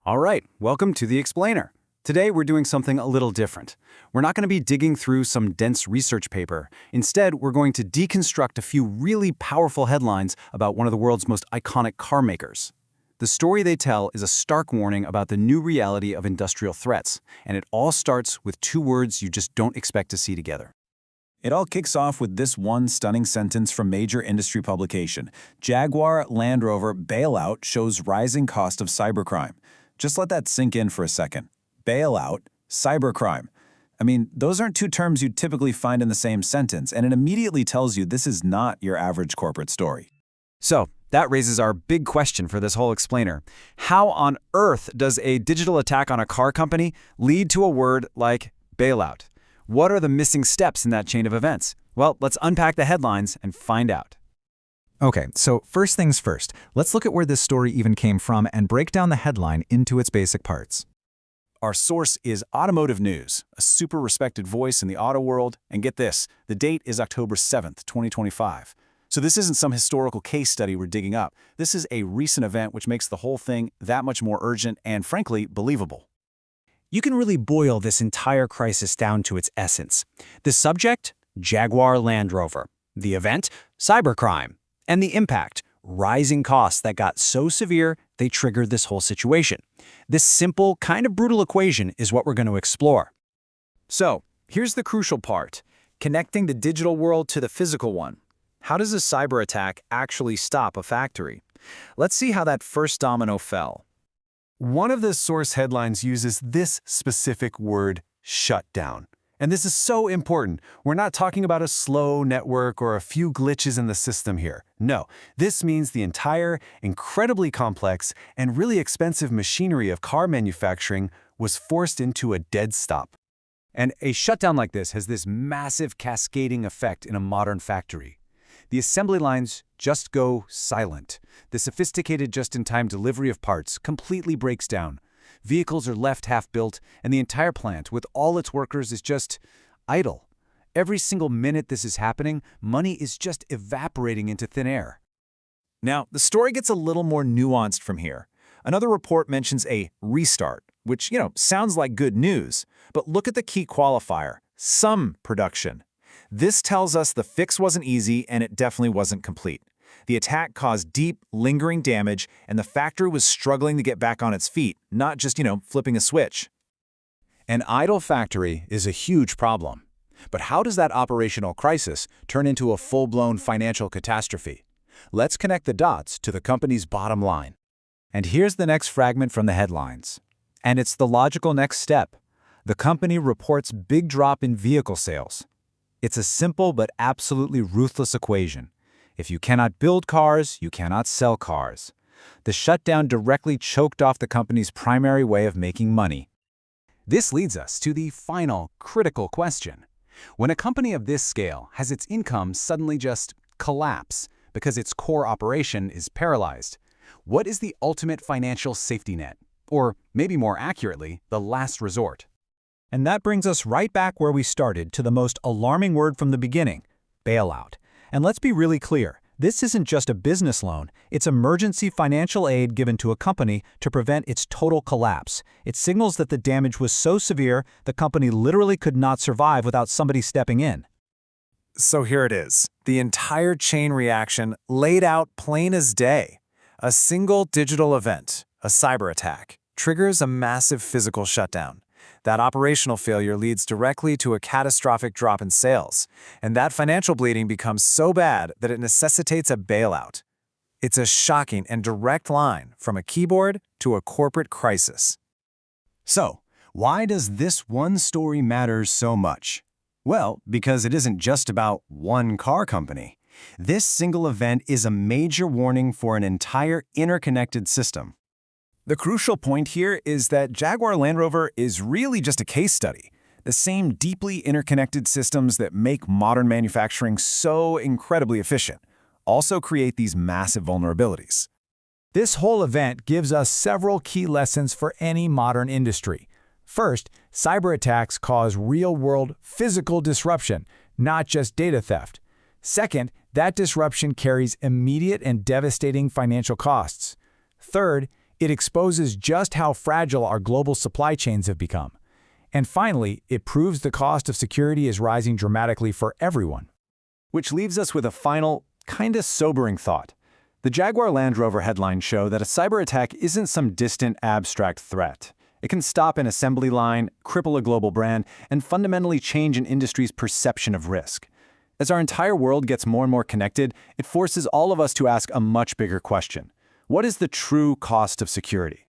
All right, welcome to The Explainer. Today we're doing something a little different. We're not going to be digging through some dense research paper. Instead, we're going to deconstruct a few really powerful headlines about one of the world's most iconic car makers. The story they tell is a stark warning about the new reality of industrial threats, and it all starts with two words you just don't expect to see together. It all kicks off with this one stunning sentence from major industry publication. Jaguar Land Rover bailout shows rising cost of cybercrime. Just let that sink in for a second. Bailout, cybercrime. I mean, those aren't two terms you'd typically find in the same sentence, and it immediately tells you this is not your average corporate story. So, that raises our big question for this whole explainer. How on earth does a digital attack on a car company lead to a word like bailout? What are the missing steps in that chain of events? Well, let's unpack the headlines and find out. Okay, so first things first, let's look at where this story even came from and break down the headline into its basic parts. Our source is Automotive News, a super respected voice in the auto world, and get this, the date is October 7th, 2025. So this isn't some historical case study we're digging up. This is a recent event which makes the whole thing that much more urgent and, frankly, believable. You can really boil this entire crisis down to its essence. The subject? Jaguar Land Rover. The event? Cybercrime. And the impact? Rising costs that got so severe they triggered this whole situation. This simple, kind of brutal equation is what we're going to explore. So, here's the crucial part. Connecting the digital world to the physical one. How does a cyber attack actually stop a factory? Let's see how that first domino fell. One of the source headlines uses this specific word, shutdown. And this is so important. We're not talking about a slow network or a few glitches in the system here. No, this means the entire, incredibly complex, and really expensive machinery of car manufacturing was forced into a dead stop. And a shutdown like this has this massive cascading effect in a modern factory. The assembly lines just go silent. The sophisticated just-in-time delivery of parts completely breaks down. Vehicles are left half-built, and the entire plant, with all its workers, is just idle. Every single minute this is happening, money is just evaporating into thin air. Now, the story gets a little more nuanced from here. Another report mentions a restart, which, sounds like good news. But look at the key qualifier, some production. This tells us the fix wasn't easy and it definitely wasn't complete. The attack caused deep, lingering damage, and the factory was struggling to get back on its feet, not just, flipping a switch. An idle factory is a huge problem. But how does that operational crisis turn into a full-blown financial catastrophe? Let's connect the dots to the company's bottom line. And here's the next fragment from the headlines. And it's the logical next step. The company reports big drop in vehicle sales. It's a simple but absolutely ruthless equation. If you cannot build cars, you cannot sell cars. The shutdown directly choked off the company's primary way of making money. This leads us to the final, critical question. When a company of this scale has its income suddenly just collapse because its core operation is paralyzed, what is the ultimate financial safety net? Or, maybe more accurately, the last resort? And that brings us right back where we started to the most alarming word from the beginning, bailout. And let's be really clear, this isn't just a business loan, it's emergency financial aid given to a company to prevent its total collapse. It signals that the damage was so severe, the company literally could not survive without somebody stepping in. So here it is, the entire chain reaction laid out plain as day. A single digital event, a cyber attack, triggers a massive physical shutdown. That operational failure leads directly to a catastrophic drop in sales, and that financial bleeding becomes so bad that it necessitates a bailout. It's a shocking and direct line from a keyboard to a corporate crisis. So, why does this one story matter so much? Well, because it isn't just about one car company. This single event is a major warning for an entire interconnected system. The crucial point here is that Jaguar Land Rover is really just a case study. The same deeply interconnected systems that make modern manufacturing so incredibly efficient also create these massive vulnerabilities. This whole event gives us several key lessons for any modern industry. First, cyber attacks cause real-world physical disruption, not just data theft. Second, that disruption carries immediate and devastating financial costs. Third, It exposes just how fragile our global supply chains have become. And finally, it proves the cost of security is rising dramatically for everyone. Which leaves us with a final, kinda sobering thought. The Jaguar Land Rover headlines show that a cyber attack isn't some distant, abstract threat. It can stop an assembly line, cripple a global brand, and fundamentally change an industry's perception of risk. As our entire world gets more and more connected, it forces all of us to ask a much bigger question. What is the true cost of security?